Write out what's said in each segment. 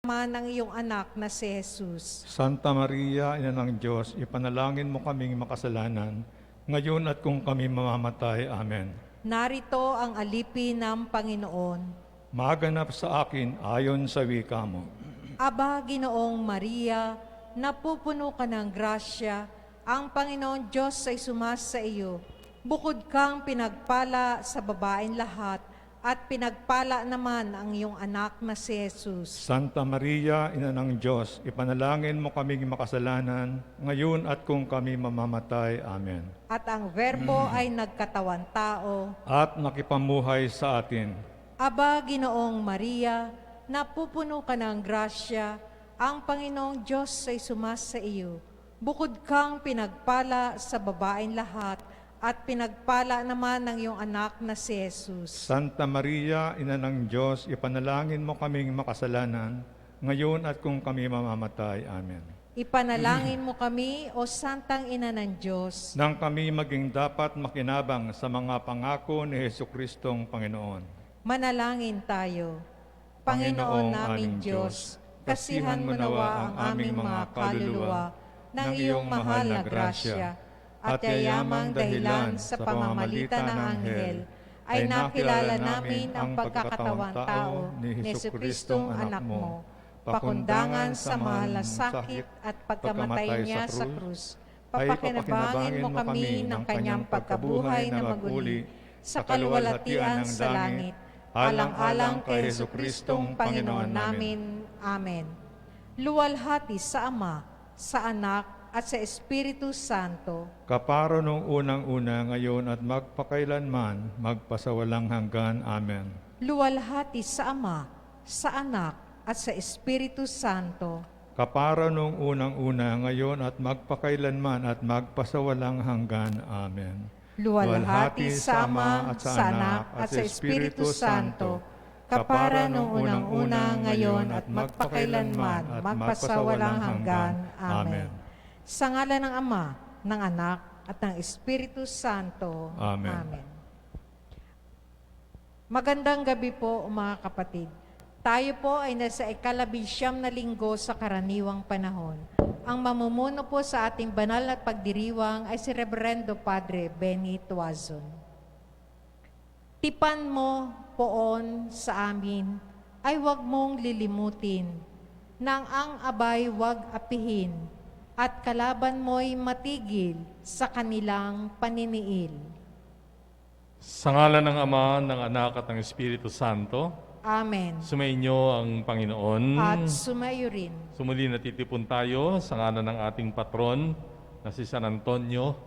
ng iyong anak na si Jesus. Santa Maria, Ina ng Diyos, ipanalangin mo kaming makasalanan, ngayon at kung kami mamamatay. Amen. Narito ang alipin ng Panginoon. Maganap sa akin ayon sa wika mo. Aba, Ginoong Maria, napupuno ka ng grasya, ang Panginoon Diyos ay sumasa iyo. Bukod kang pinagpala sa babaeng lahat, at pinagpala naman ang iyong anak na si Jesus. Santa Maria, Ina ng Diyos, ipanalangin mo kaming makasalanan, ngayon at kung kami mamamatay. Amen. At ang Verbo ay nagkatawan tao. At nakipamuhay sa atin. Aba, Ginoong Maria, napupuno ka ng grasya, ang Panginoong Diyos ay sumasa iyo. Bukod kang pinagpala sa babaeng lahat, at pinagpala naman ng iyong anak na si Jesus. Santa Maria, Ina ng Diyos, ipanalangin mo kaming makasalanan, ngayon at kung kami mamamatay. Amen. Ipanalangin mo kami, O Santang Ina ng Diyos, Nang kami maging dapat makinabang sa mga pangako ni Jesukristong Panginoon. manalangin tayo. Panginoon naming Diyos, kasihan mo nawa ang aming mga kaluluwa ng iyong mahal na grasya, at yayamang dahilan sa pamamagitan ng anghel, ay nakilala namin ang pagkakatawang tao ni Jesukristong anak mo, pakundangan sa mahal na sakit at pagkamatay niya sa krus. Papakinabangin mo kami ng kanyang pagkabuhay na maguli sa kaluwalhatian sa langit, alang-alang kay Jesukristong Panginoon namin. Amen. Luwalhati sa Ama, sa Anak, at sa Espiritu Santo. Kaparo nung unang-una, ngayon at magpakailanman, magpasawalang hanggan. Amen. Luwalhati sa Ama, sa Anak, at sa Espiritu Santo. Kaparo nung unang-una, ngayon at magpakailanman at magpasawalang hanggan. Amen. Luwalhati sa Ama, sa Anak, at sa Espiritu Santo. Kapara nung unang-una, ngayon, at magpakailanman, magpasawalang hanggan. Amen. Sa ngalan ng Ama, ng Anak, at ng Espiritu Santo. Amen. Magandang gabi po, mga kapatid. Tayo po ay nasa ikalabisyam na linggo sa karaniwang panahon. Ang mamumuno po sa ating banal at pagdiriwang ay si Reverendo Padre Benny Tuazon. Tipan mo poon sa amin ay huwag mong lilimutin, nang ang abay huwag apihin, at kalaban mo'y matigil sa kanilang paniniil. Sa ngalan ng Ama, ng Anak at ng Espiritu Santo, Amen. sumainyo ang Panginoon. At sumayo rin. Sumuli natitipon tayo sa ngalan ng ating patron na si San Antonio.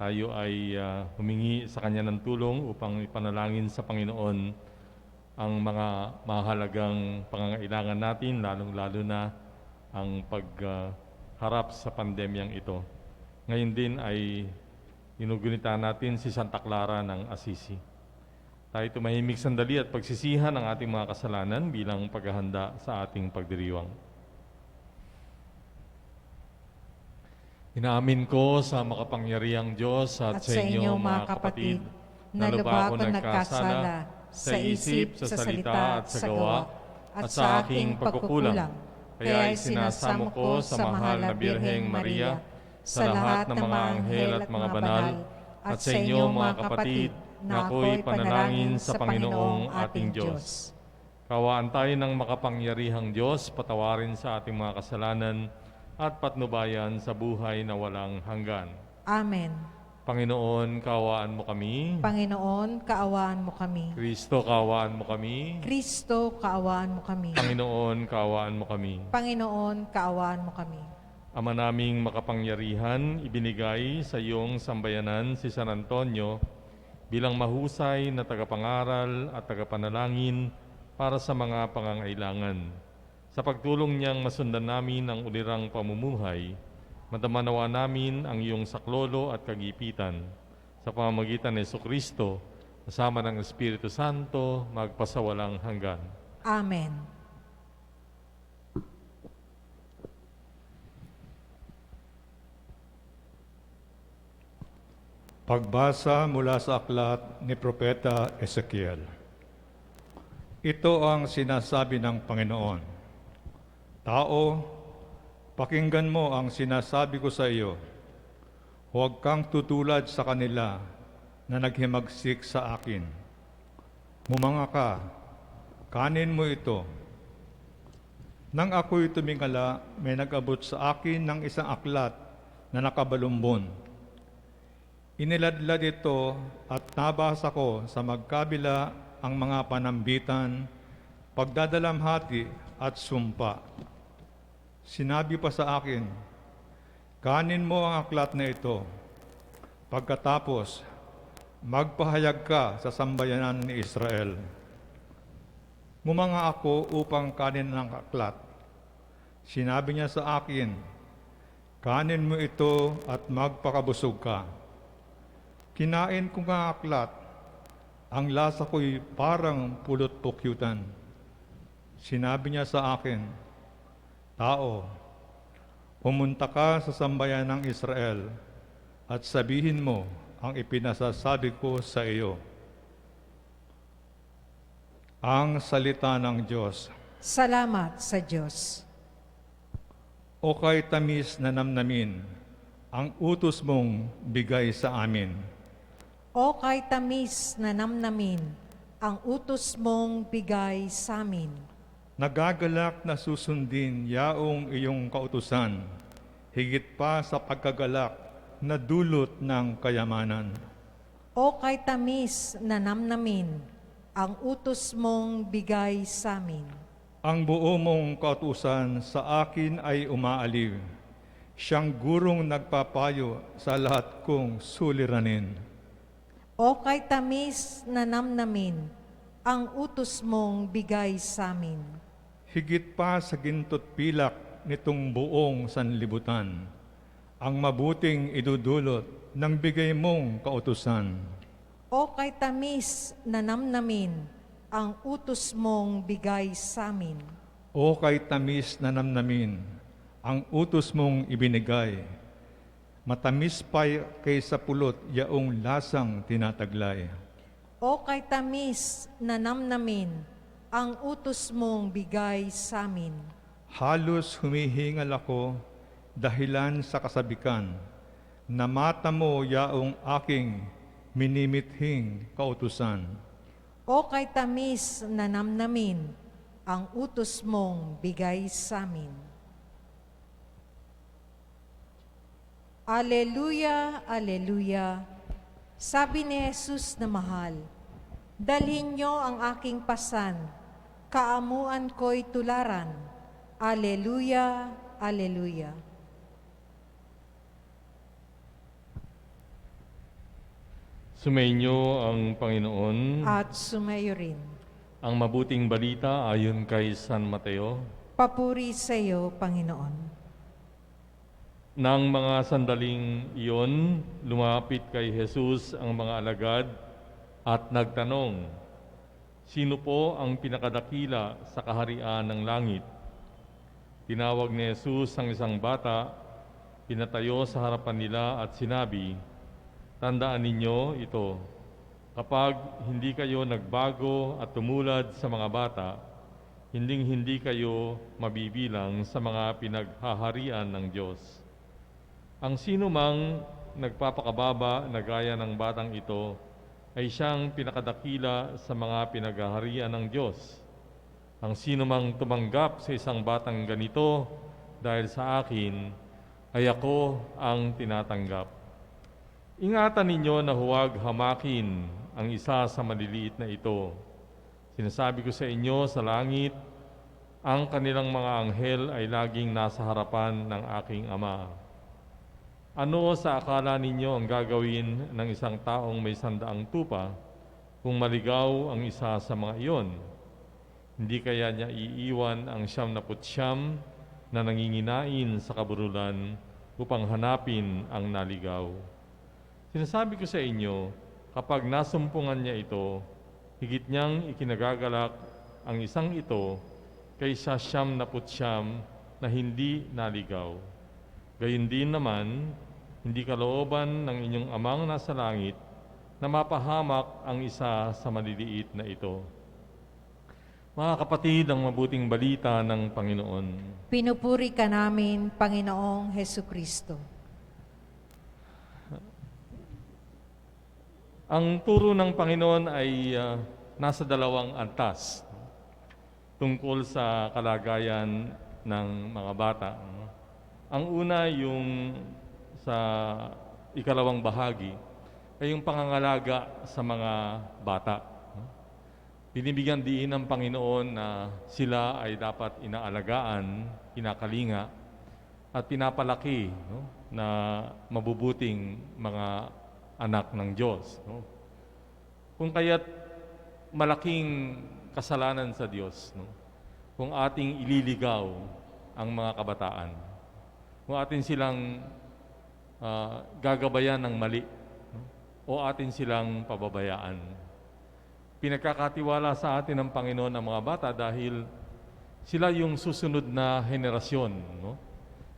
Tayo ay humingi sa kanya ng tulong upang ipanalangin sa Panginoon ang mga mahalagang pangangailangan natin, lalong-lalo na ang pagharap sa pandemyang ito. Ngayon din ay inugunita natin si Santa Clara ng Assisi. Tayo tumahimik sandali at pagsisihan ang ating mga kasalanan bilang paghahanda sa ating pagdiriwang. Inaamin ko sa makapangyarihang Diyos at sa inyo mga kapatid na lubha ko nagkasala sa isip, sa salita at sa gawa at sa aking pagkukulang. Kaya isinasamo ko sa mahal na Birheng Maria, sa lahat ng mga anghel at mga banal, at sa inyo mga kapatid, na ako'y panalangin sa Panginoong ating Diyos. Kawaan tayo ng makapangyarihang Diyos, patawarin sa ating mga kasalanan at patnubayan sa buhay na walang hanggan. Amen. Panginoon, kaawaan mo kami. Panginoon, kaawaan mo kami. Kristo, kaawaan mo kami. Kristo, kaawaan mo kami. Panginoon, kaawaan mo kami. Panginoon, kaawaan mo kami. Ama naming makapangyarihan, ibinigay sa iyong sambayanan si San Antonio bilang mahusay na tagapangaral at tagapanalangin para sa mga pangangailangan. Sa pagtulong niyang masundan namin ang ulirang pamumuhay, madamanawa namin ang iyong saklolo at kagipitan. Sa pamamagitan ni Jesucristo, kasama ng Espiritu Santo, magpasawalang hanggan. Amen. Pagbasa mula sa aklat ni Propeta Ezekiel. Ito ang sinasabi ng Panginoon. Tao, pakinggan mo ang sinasabi ko sa iyo. Huwag kang tutulad sa kanila na naghimagsik sa akin. Mumanga ka, kanin mo ito. Nang ako'y tumingala, may nag-abot sa akin ng isang aklat na nakabalumbon. Iniladlad ito at nabasa ko sa magkabila ang mga panambitan, pagdadalamhati at sumpa. Sinabi pa sa akin, kanin mo ang aklat na ito. Pagkatapos, magpahayag ka sa sambayanan ni Israel. Mumanga ako upang kanin ng aklat. Sinabi niya sa akin, kanin mo ito at magpakabusog ka. Kinain ko nga aklat, ang lasa ko'y parang pulot pukyutan. Sinabi niya sa akin, tao, pumunta ka sa sambayan ng Israel at sabihin mo ang ipinasasabi ko sa iyo. Ang salita ng Diyos. Salamat sa Diyos. O kay tamis na namnamin, ang utos mong bigay sa amin. O kay tamis na namnamin, ang utos mong bigay sa amin. Nagagalak na susundin yaong iyong kautusan, higit pa sa pagkagalak na dulot ng kayamanan. O kay tamis na namnamin, ang utos mong bigay sa amin. Ang buo mong kautusan sa akin ay umaaliw. Siyang gurong nagpapayo sa lahat kong suliranin. O kay tamis na namnamin, ang utos mong bigay sa amin. Higit pa sa ginto't pilak nitong buong sanlibutan, ang mabuting idudulot ng bigay mong kautusan. O kay tamis na namnamin, ang utos mong bigay sa amin. O kay tamis na namnamin, ang utos mong ibinigay. Matamis pa kaysa pulot yaong lasang tinataglay. O kay tamis na namnamin, ang utos mong bigay sa amin. Halos humihingal ako dahilan sa kasabikan, na mata mo yaong aking minimithing kautusan. O kay tamis na namnamin, ang utos mong bigay sa amin. Aleluya, aleluya. Sabi ni Jesus na mahal, dalhin niyo ang aking pasan, kaamuan ko'y tularan. Aleluya, aleluya. Sumainyo ang Panginoon. At sumayo rin. Ang mabuting balita ayon kay San Mateo. Papuri sa iyo, Panginoon. Nang mga sandaling iyon, lumapit kay Jesus ang mga alagad at nagtanong, sino po ang pinakadakila sa kaharian ng langit? Tinawag ni Jesus ang isang bata, pinatayo sa harapan nila at sinabi, tandaan ninyo ito, kapag hindi kayo nagbago at tumulad sa mga bata, hindi kayo mabibilang sa mga pinaghaharian ng Diyos. Ang sino mang nagpapakababa na gaya ng batang ito ay siyang pinakadakila sa mga pinaghaharian ng Diyos. Ang sino mang tumanggap sa isang batang ganito dahil sa akin, ay ako ang tinatanggap. Ingatan ninyo na huwag hamakin ang isa sa maliliit na ito. Sinasabi ko sa inyo sa langit, ang kanilang mga anghel ay laging nasa harapan ng aking Ama. Ano sa akala ninyo ang gagawin ng isang taong may 100 tupa kung maligaw ang isa sa mga iyon? Hindi kaya niya iiwan ang 99 na nanginginain sa kabululan upang hanapin ang naligaw? Sinasabi ko sa inyo, kapag nasumpungan niya ito, higit niyang ikinagagalak ang isang ito kaysa 99 na hindi naligaw. Gayun din naman, hindi kalooban ng inyong amang nasa langit na mapahamak ang isa sa maliliit na ito. Mga kapatid, ang mabuting balita ng Panginoon. Pinupuri ka namin, Panginoong Hesu Kristo. Ang turo ng Panginoon ay nasa dalawang antas tungkol sa kalagayan ng mga bata. Ang una, yung sa ikalawang bahagi, ay yung pangangalaga sa mga bata. Binibigyan diin ng Panginoon na sila ay dapat inaalagaan, kinakalinga, at pinapalaki, na mabubuting mga anak ng Diyos. Kung kaya't malaking kasalanan sa Diyos, kung ating ililigaw ang mga kabataan, kung atin silang gagabayan ng mali, o atin silang pababayaan. Pinagkakatiwala sa atin ng Panginoon ang mga bata dahil sila yung susunod na henerasyon.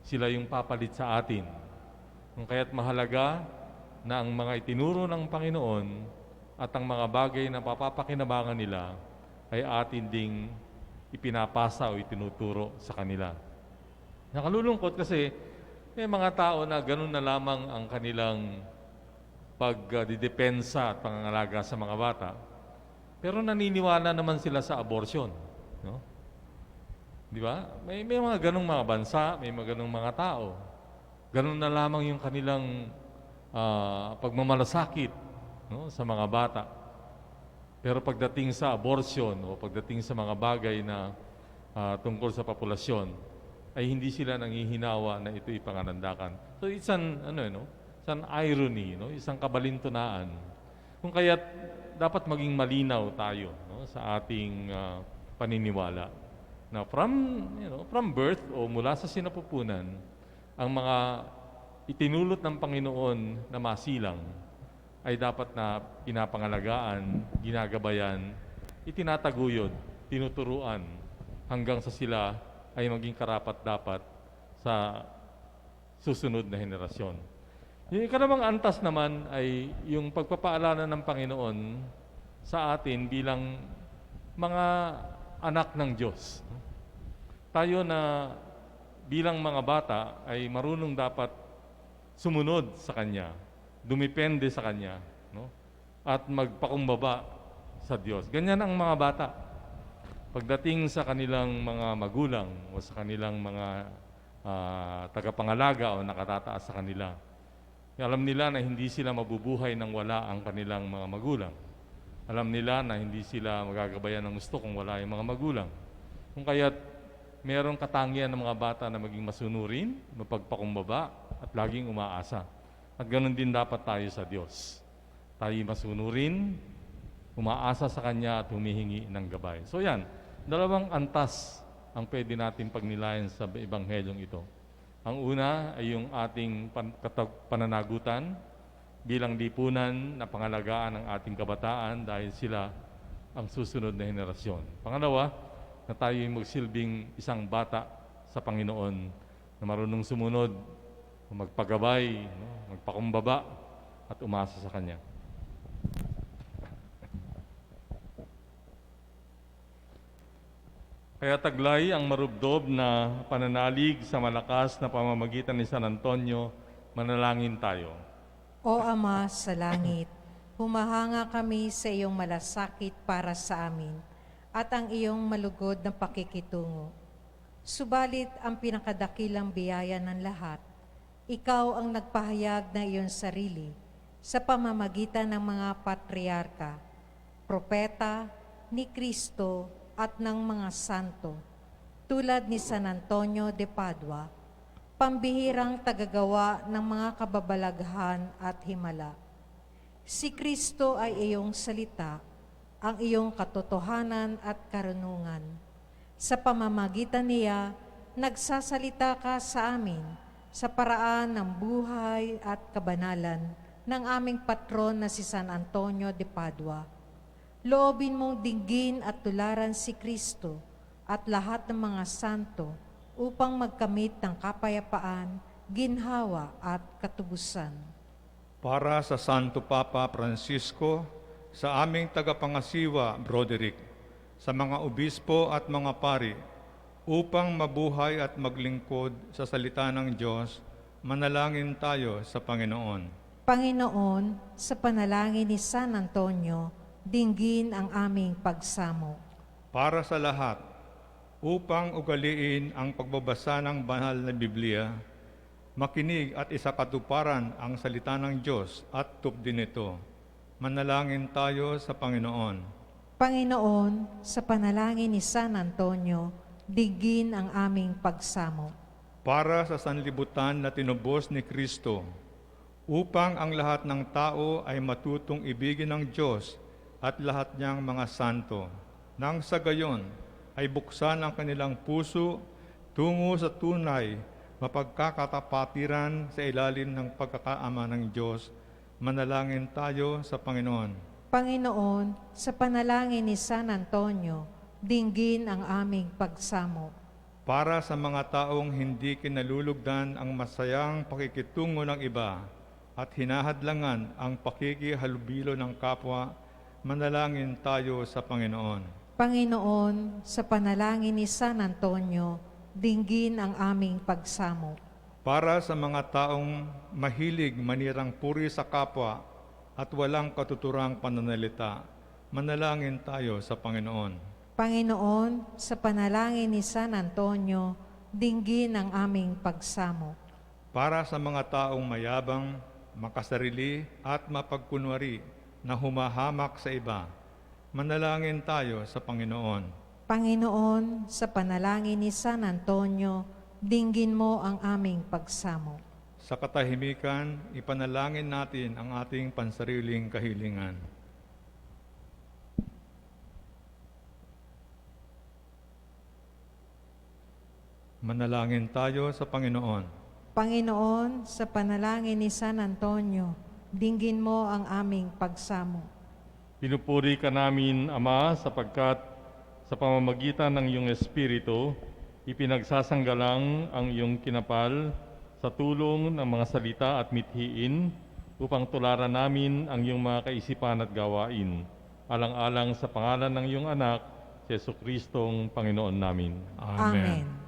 Sila yung papalit sa atin. Kung kaya't mahalaga na ang mga itinuro ng Panginoon at ang mga bagay na papapakinabangan nila ay atin ding ipinapasa o itinuturo sa kanila. Nakalulungkot kasi may mga tao na ganun na lamang ang kanilang pagdidepensa at pangangalaga sa mga bata. Pero naniniwala naman sila sa abortion. Di ba? May mga ganung mga bansa, may mga ganung mga tao. Ganun na lamang yung kanilang pagmamalasakit sa mga bata. Pero pagdating sa abortion o pagdating sa mga bagay na tungkol sa populasyon, ay hindi sila nangihinawa na ito ipanganandakan. So it's an irony, isang kabalintunaan. Kung kaya't dapat maging malinaw tayo sa ating paniniwala na from birth o mula sa sinapupunan, ang mga itinulot ng Panginoon na masilang ay dapat na pinapangalagaan, ginagabayan, itinataguyod, tinuturuan hanggang sa sila ay maging karapat-dapat sa susunod na henerasyon. Yung ikalawang antas naman ay yung pagpapaalala ng Panginoon sa atin bilang mga anak ng Diyos. Tayo na bilang mga bata ay marunong dapat sumunod sa Kanya, dumipende sa Kanya, at magpakumbaba sa Diyos. Ganyan ang mga bata. Pagdating sa kanilang mga magulang o sa kanilang mga tagapangalaga o nakatataas sa kanila, alam nila na hindi sila mabubuhay nang wala ang kanilang mga magulang. Alam nila na hindi sila magagabayan ng gusto kung wala yung mga magulang. Kung kaya't mayroong katangian ng mga bata na maging masunurin, mapagpakumbaba, at laging umaasa. At ganoon din dapat tayo sa Diyos. Tayo masunurin, umaasa sa Kanya at humihingi ng gabay. So yan, dalawang antas ang pwede natin pagnilayan sa Ebanghelyong ito. Ang una ay yung ating pananagutan bilang lipunan na pangalagaan ng ating kabataan dahil sila ang susunod na henerasyon. Pangalawa, na tayo ay magsilbing isang bata sa Panginoon na marunong sumunod, magpagabay, magpakumbaba at umasa sa Kanya. Kaya taglay ang marubdob na pananalig sa malakas na pamamagitan ni San Antonio, manalangin tayo. O Ama sa langit, humahanga kami sa iyong malasakit para sa amin at ang iyong malugod na pakikitungo. Subalit ang pinakadakilang biyaya ng lahat, ikaw ang nagpahayag na iyong sarili sa pamamagitan ng mga patriarka, propeta, ni Kristo at ng mga santo, tulad ni San Antonio de Padua, pambihirang tagagawa ng mga kababalaghan at himala. Si Kristo ay iyong salita, ang iyong katotohanan at karunungan. Sa pamamagitan niya, nagsasalita ka sa amin sa paraan ng buhay at kabanalan ng aming patron na si San Antonio de Padua. Loobin mong dinggin at tularan si Kristo at lahat ng mga santo upang magkamit ng kapayapaan, ginhawa at katubusan. Para sa Santo Papa Francisco, sa aming tagapangasiwa, Broderick, sa mga obispo at mga pari, upang mabuhay at maglingkod sa salita ng Diyos. Manalangin tayo sa Panginoon. Panginoon, sa panalangin ni San Antonio, dinggin ang aming pagsamo. Para sa lahat, upang ugaliin ang pagbabasa ng banal na Biblia, makinig at isakatuparan ang salita ng Diyos at tupdin ito. Manalangin tayo sa Panginoon. Panginoon, sa panalangin ni San Antonio, dinggin ang aming pagsamo. Para sa sanlibutan na tinubos ni Kristo, upang ang lahat ng tao ay matutong ibigin ng Diyos at lahat niyang mga santo, nang sa gayon ay buksan ang kanilang puso tungo sa tunay mapagkakatapatiran sa ilalim ng pagkakaama ng Diyos. Manalangin tayo sa Panginoon. Panginoon, sa panalangin ni San Antonio, dinggin ang aming pagsamo. Para sa mga taong hindi kinalulugdan ang masayang pakikitungo ng iba at hinahadlangan ang pakikihalubilo ng kapwa, manalangin tayo sa Panginoon. Panginoon, sa panalangin ni San Antonio, dinggin ang aming pagsamo. Para sa mga taong mahilig manirang puri sa kapwa at walang katuturang pananalita, manalangin tayo sa Panginoon. Panginoon, sa panalangin ni San Antonio, dinggin ang aming pagsamo. Para sa mga taong mayabang, makasarili at mapagkunwari na humahamak sa iba, manalangin tayo sa Panginoon. Panginoon, sa panalangin ni San Antonio, dinggin mo ang aming pagsamo. Sa katahimikan, ipanalangin natin ang ating pansariling kahilingan. Manalangin tayo sa Panginoon. Panginoon, sa panalangin ni San Antonio, dinggin mo ang aming pagsamo. Pinupuri ka namin, Ama, sapagkat sa pamamagitan ng iyong Espiritu, ipinagsasanggalang ang iyong kinapal sa tulong ng mga salita at mithiin upang tularan namin ang iyong mga kaisipan at gawain, alang-alang sa pangalan ng iyong anak, si Jesucristong Panginoon namin. Amen.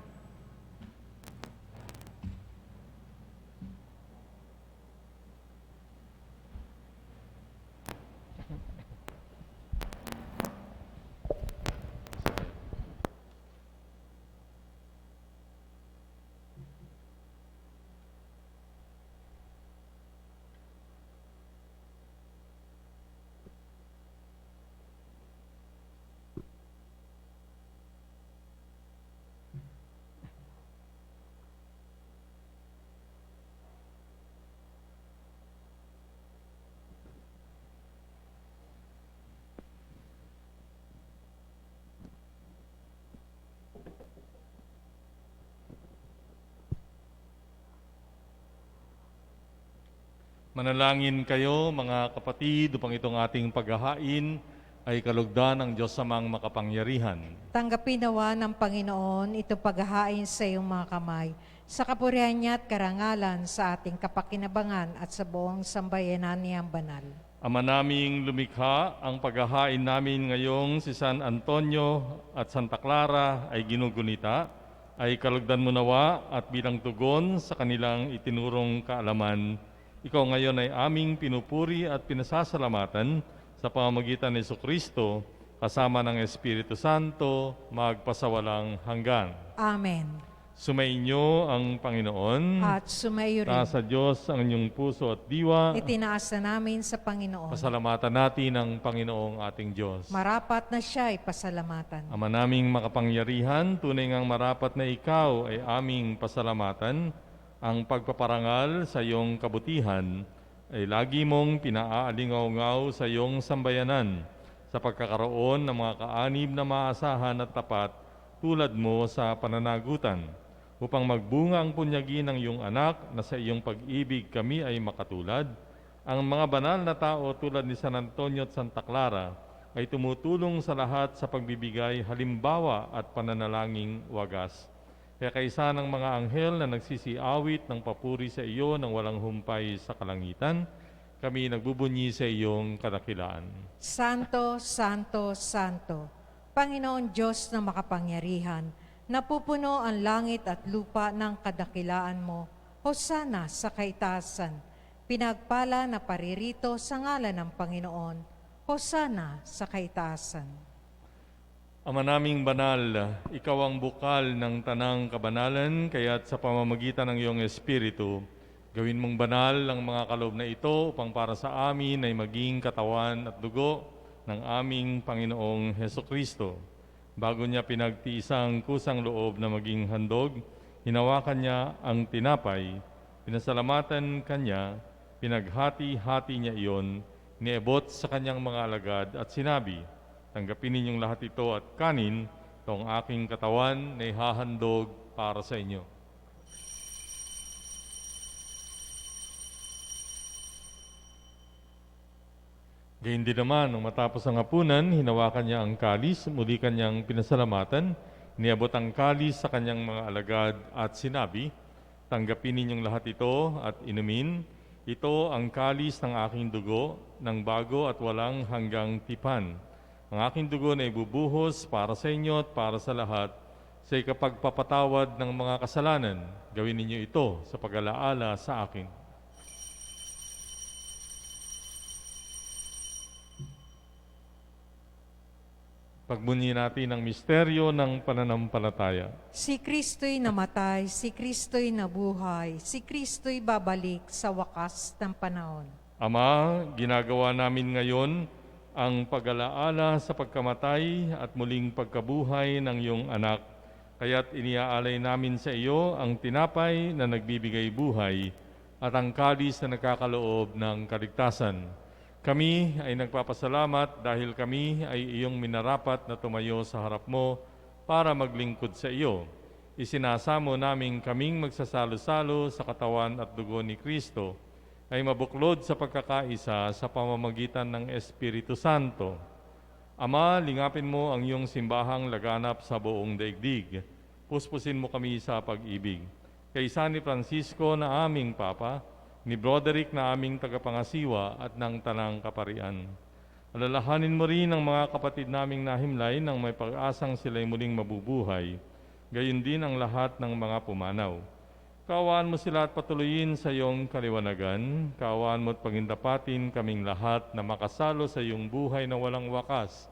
Manalangin kayo, mga kapatid, upang itong ating paghahain ay kalugdan ng Diyos Amang makapangyarihan. Tanggapin nawa ng Panginoon ito paghahain sa iyong mga kamay, sa kapurihan niya at karangalan sa ating kapakinabangan at sa buong sambayanan niyang banal. Ama naming lumikha, ang paghahain namin ngayong si San Antonio at Santa Clara ay ginugunita, ay kalugdan mo nawa at bilang tugon sa kanilang itinurong kaalaman, ikaw ngayon ay aming pinupuri at pinasasalamatan sa pamamagitan ni Jesucristo, kasama ng Espiritu Santo, magpasawalang hanggan. Amen. Sumainyo ang Panginoon. At sumayo rin. Nasa Diyos ang inyong puso at diwa. Itinaas na namin sa Panginoon. Pasalamatan natin ang Panginoong ating Diyos. Marapat na siya ay pasalamatan. Ama naming makapangyarihan, tunay ngang marapat na ikaw ay aming pasalamatan. Ang pagpaparangal sa iyong kabutihan ay lagi mong pinaalingaw-ngaw sa iyong sambayanan sa pagkakaroon ng mga kaanib na maasahan at tapat tulad mo sa pananagutan, upang magbunga ang punyagi ng iyong anak na sa iyong pag-ibig kami ay makatulad. Ang mga banal na tao tulad ni San Antonio at Santa Clara ay tumutulong sa lahat sa pagbibigay halimbawa at pananalangin wagas. Kaya kaisa ng mga anghel na nagsisiawit ng papuri sa iyo ng walang humpay sa kalangitan, kami nagbubunyi sa iyong kadakilaan. Santo, Santo, Santo, Panginoon Diyos na makapangyarihan, napupuno ang langit at lupa ng kadakilaan mo. Hosana sa kaitaasan. Pinagpala na paririto sa ngalan ng Panginoon. Hosana sa kaitaasan. Ama naming banal, ikaw ang bukal ng tanang kabanalan, kaya't sa pamamagitan ng iyong Espiritu, gawin mong banal ang mga kaloob na ito upang para sa amin ay maging katawan at dugo ng aming Panginoong Hesukristo. Bago niya pinagtiisang kusang loob na maging handog, hinawakan niya ang tinapay, pinasalamatan kanya, pinaghati-hati niya iyon, niebot sa kanyang mga alagad at sinabi, tanggapin ninyong lahat ito at kanin, ito ang aking katawan na ihahandog para sa inyo. Gayun din naman, nung matapos ang hapunan, hinawakan niya ang kalis, muli kanyang pinasalamatan, niabot ang kalis sa kanyang mga alagad at sinabi, tanggapin ninyong lahat ito at inumin, ito ang kalis ng aking dugo, ng bago at walang hanggang tipan. Ang aking dugo na ibubuhos para sa inyo at para sa lahat sa ikapagpapatawad ng mga kasalanan. Gawin ninyo ito sa pag-alaala sa akin. Pagbunyi natin ang misteryo ng pananampalataya. Si Kristo'y namatay, si Kristo'y nabuhay, si Kristo'y babalik sa wakas ng panahon. Ama, ginagawa namin ngayon ang pag-alaala sa pagkamatay at muling pagkabuhay ng iyong anak. Kaya't iniaalay namin sa iyo ang tinapay na nagbibigay buhay at ang kalis na nagkakaloob ng kaligtasan. Kami ay nagpapasalamat dahil kami ay iyong minarapat na tumayo sa harap mo para maglingkod sa iyo. Isinasamo namin kaming magsasalo-salo sa katawan at dugo ni Kristo ay mabuklod sa pagkakaisa sa pamamagitan ng Espiritu Santo. Ama, lingapin mo ang iyong simbahang laganap sa buong daigdig. Puspusin mo kami sa pag-ibig. Kay San Francisco na aming Papa, ni Broderick na aming tagapangasiwa at ng Tanang Kaparian. Alalahanin mo rin ang mga kapatid naming nahimlay nang may pag-asang sila'y muling mabubuhay. Gayon din ang lahat ng mga pumanaw. Kaawaan mo sila at patuloyin sa iyong kaliwanagan. Kaawaan mo at pagindapatin kaming lahat na makasalo sa iyong buhay na walang wakas.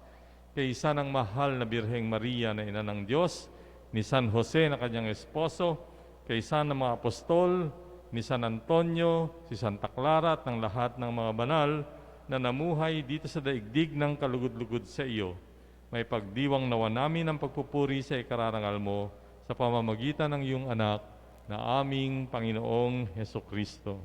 Kaysa ng mahal na Birheng Maria na ina ng Diyos, ni San Jose na kanyang esposo, kaysa ng mga apostol, ni San Antonio, si Santa Clara at ng lahat ng mga banal na namuhay dito sa daigdig ng kalugod-lugod sa iyo. May pagdiwang nawa namin ang pagpupuri sa ikararangal mo sa pamamagitan ng iyong anak na aming Panginoong Hesukristo.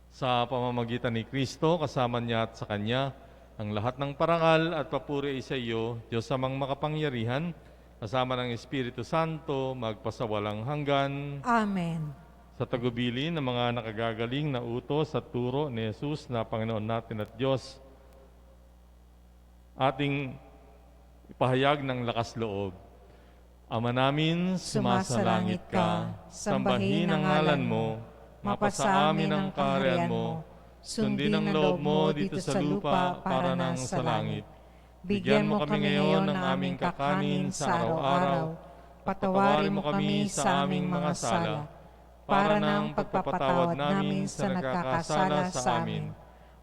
Sa pamamagitan ni Kristo, kasama niya at sa Kanya, ang lahat ng parangal at papuri ay sa iyo, Diyos amang makapangyarihan, kasama ng Espiritu Santo, magpasawalang hanggan. Amen. Sa tagubilin ng mga nakagagaling na utos at turo ni Jesus na Panginoon natin at Diyos, ating ipahayag ng lakas loob. Ama namin, sumasalangit ka, sambahin ang ngalan mo, mapasa amin ang kaharian mo, sundin ang loob mo dito sa lupa para nang sa langit. Bigyan mo kami ngayon ng aming kakanin sa araw-araw, patawarin mo kami sa aming mga sala, para ng pagpapatawad namin sa nagkakasala sa amin.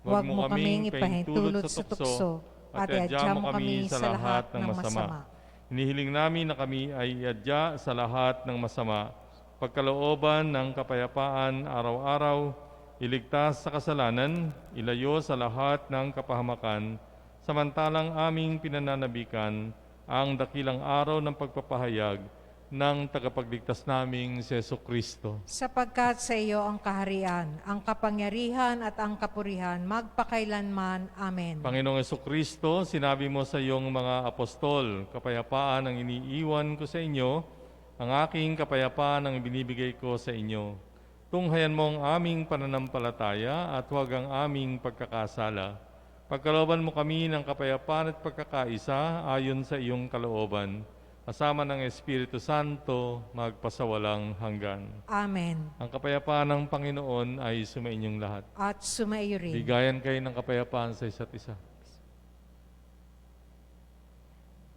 Huwag mo kaming ipahintulot sa tukso at iadya mo kami sa lahat ng masama. Hinihiling namin na kami ay iadya sa lahat ng masama, pagkalooban ng kapayapaan araw-araw, iligtas sa kasalanan, ilayo sa lahat ng kapahamakan, samantalang aming pinananabikan ang dakilang araw ng pagpapahayag ng tagapagligtas naming si Jesucristo. Sapagkat sa iyo ang kaharian, ang kapangyarihan at ang kapurihan magpakailanman. Amen. Panginoong Jesucristo, sinabi mo sa iyong mga apostol, kapayapaan ang iniiwan ko sa inyo, ang aking kapayapaan ang binibigay ko sa inyo. Tunghayan mo ang aming pananampalataya at huwag ang aming pagkakasala. Pagkalooban mo kami ng kapayapaan at pagkakaisa ayon sa iyong kalooban. Kasama ng Espiritu Santo, magpasawalang hanggan. Amen. Ang kapayapaan ng Panginoon ay sumainyong lahat. At sumaiyo rin. Bigayan kayo ng kapayapaan sa isa't isa.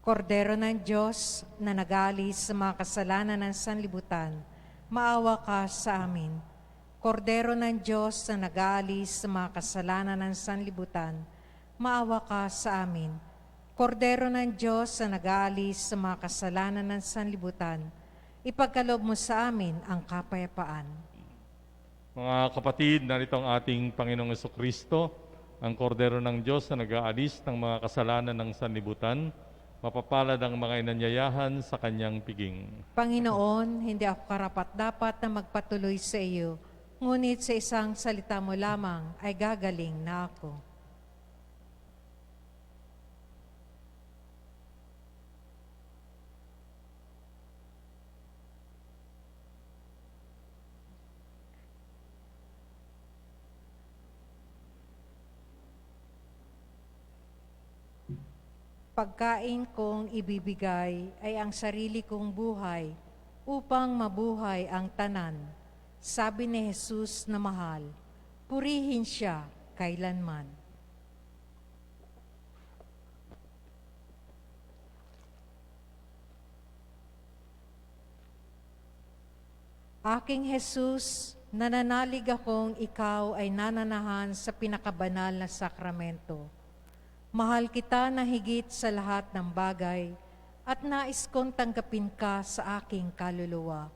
Kordero ng Diyos na nag-aalis sa mga kasalanan ng sanlibutan, maawa ka sa amin. Kordero ng Diyos na nag-aalis sa mga kasalanan ng sanlibutan, maawa ka sa amin. Kordero ng Diyos na nag-aalis sa mga kasalanan ng sanlibutan, ipagkaloob mo sa amin ang kapayapaan. Mga kapatid, narito ang ating Panginoong Jesucristo, ang kordero ng Diyos na nag-aalis ng mga kasalanan ng sanlibutan. Mapapalad ang mga inanyayahan sa kanyang piging. Panginoon, hindi ako karapat-dapat na magpatuloy sa iyo, ngunit sa isang salita mo lamang ay gagaling na ako. Pagkain kong ibibigay ay ang sarili kong buhay upang mabuhay ang tanan. Sabi ni Jesus na mahal, purihin siya kailanman. Aking Jesus, nananalig akong ikaw ay nananahan sa pinakabanal na sakramento. Mahal kita na higit sa lahat ng bagay at nais kong tanggapin ka sa aking kaluluwa.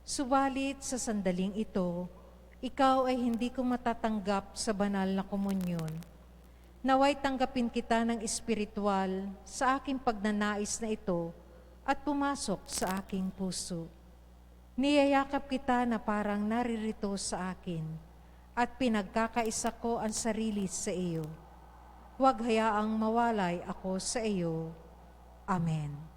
Subalit sa sandaling ito, ikaw ay hindi ko matatanggap sa banal na komunyon. Naway tanggapin kita ng espiritual sa aking pagnanais na ito at pumasok sa aking puso. Niyayakap kita na parang naririto sa akin at pinagkakaisa ko ang sarili sa iyo. Huwag hayaang mawalay ako sa iyo. Amen.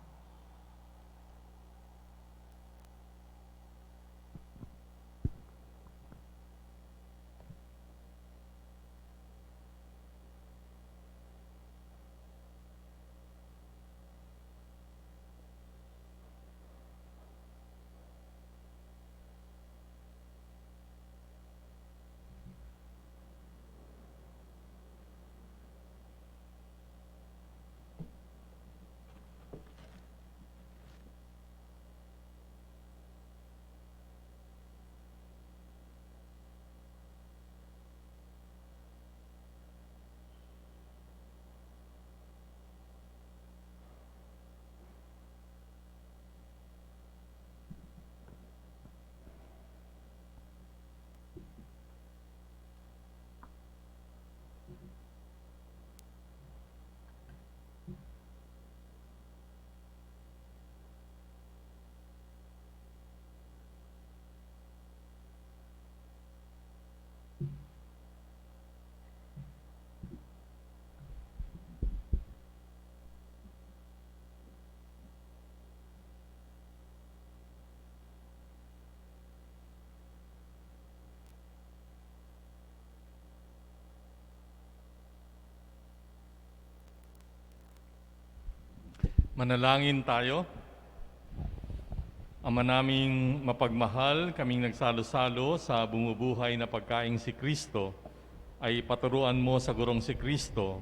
Manalangin tayo. Ama naming mapagmahal, kaming nagsalo-salo sa bumubuhay na pagkaing si Kristo, ay paturuan mo sa gurong si Kristo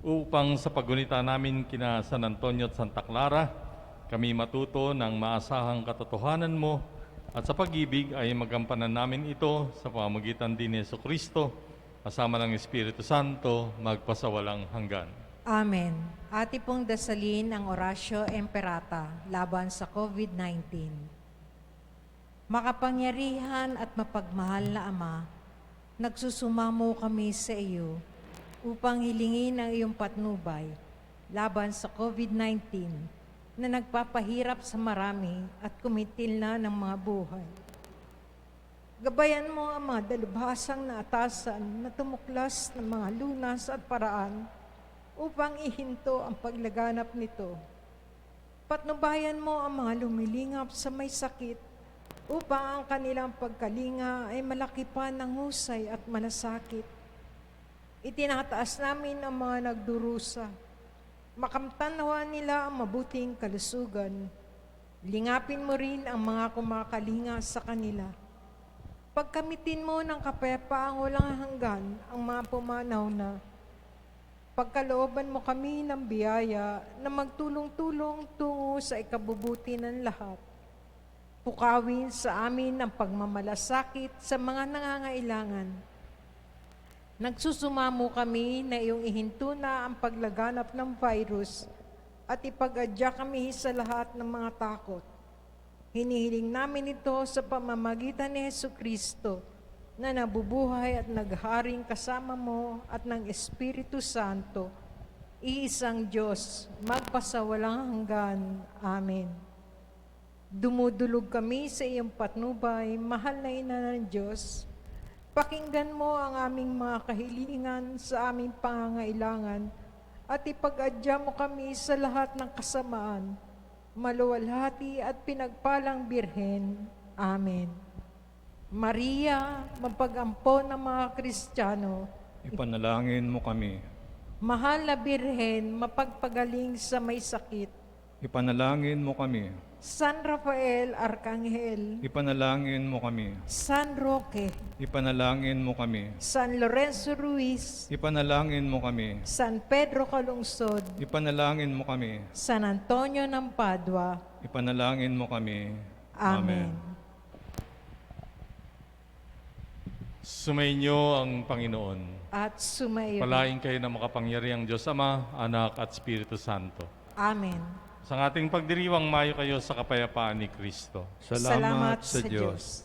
upang sa paggunita namin kina San Antonio at Santa Clara, kami matuto ng maasahang katotohanan mo at sa pag-ibig ay magampanan namin ito sa pamamagitan din ni Jesucristo, kasama ng Espiritu Santo, magpasawalang hanggan. Amen. Ati pong dasalin ang Oratio Imperata laban sa COVID-19. Makapangyarihan at mapagmahal na Ama, nagsusumamo kami sa iyo upang hilingin ang iyong patnubay laban sa COVID-19 na nagpapahirap sa marami at kumitil na ng mga buhay. Gabayan mo, Ama, dalubhasang na atasan na tumuklas ng mga lunas at paraan upang ihinto ang paglaganap nito. Patnubayan mo ang mga lumilingap sa may sakit upang ang kanilang pagkalinga ay malaki pa ng husay at malasakit. Itinataas namin ang mga nagdurusa. Makamtanawa nila ang mabuting kalusugan. Lingapin mo rin ang mga kumakalinga sa kanila. Pagkamitin mo ng kapayapaang walang hanggan ang mga pumanaw na. Pagkalooban mo kami ng biyaya na magtulong-tulong tungo sa ikabubuti ng lahat. Pukawin sa amin ang pagmamalasakit sa mga nangangailangan. Nagsusumamo kami na iyong ihinto na ang paglaganap ng virus at ipag-adya kami sa lahat ng mga takot. Hinihiling namin ito sa pamamagitan ni Jesucristo na nabubuhay at nagharing kasama mo at ng Espiritu Santo, iisang Diyos, magpasawalang hanggan. Amen. Dumudulog kami sa iyong patnubay, mahal na Ina ng Diyos. Pakinggan mo ang aming mga kahilingan sa aming pangangailangan at ipag-adya mo kami sa lahat ng kasamaan, maluwalhati at pinagpalang Birhen. Amen. Maria, mapag-ampon ng mga Kristiyano, Ipanalangin mo kami. mahal na Birhen, mapagpagaling sa may sakit. Ipanalangin mo kami. San Rafael, Arkanghel, Ipanalangin mo kami. San Roque, Ipanalangin mo kami. San Lorenzo Ruiz, Ipanalangin mo kami. San Pedro Calungsod, Ipanalangin mo kami. San Antonio ng Padua. Ipanalangin mo kami. Amen. Sumainyo ang Panginoon. At sumayo. Palain kayo ng makapangyarihang Diyos Ama, Anak at Espiritu Santo. Amen. Sa ating pagdiriwang, mayo kayo sa kapayapaan ni Kristo. Salamat sa Diyos.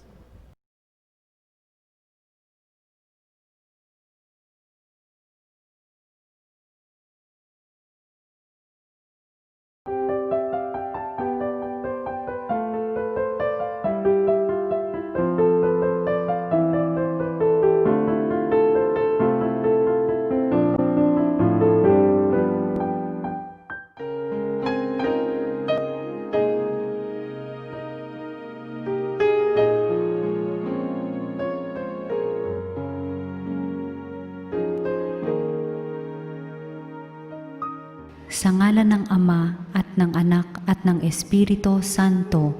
Sa ngalan ng Ama at ng Anak at ng Espiritu Santo.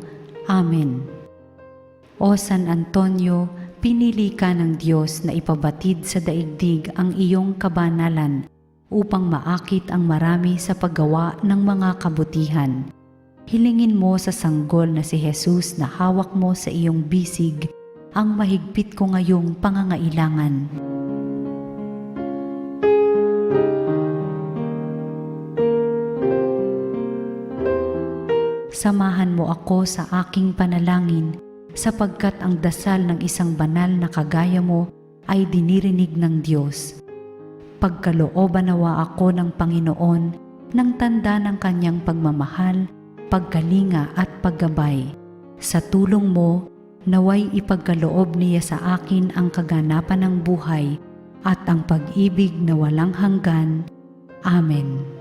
Amen. O San Antonio, pinili ka ng Diyos na ipabatid sa daigdig ang iyong kabanalan upang maakit ang marami sa paggawa ng mga kabutihan. Hilingin mo sa sanggol na si Jesus na hawak mo sa iyong bisig ang mahigpit ko ngayong pangangailangan. Samahan mo ako sa aking panalangin sapagkat ang dasal ng isang banal na kagaya mo ay dinirinig ng Diyos. Pagkalooban nawa ako ng Panginoon ng tanda ng kanyang pagmamahal, pagkalinga at paggabay. Sa tulong mo, naway ipagkaloob niya sa akin ang kaganapan ng buhay at ang pag-ibig na walang hanggan. Amen.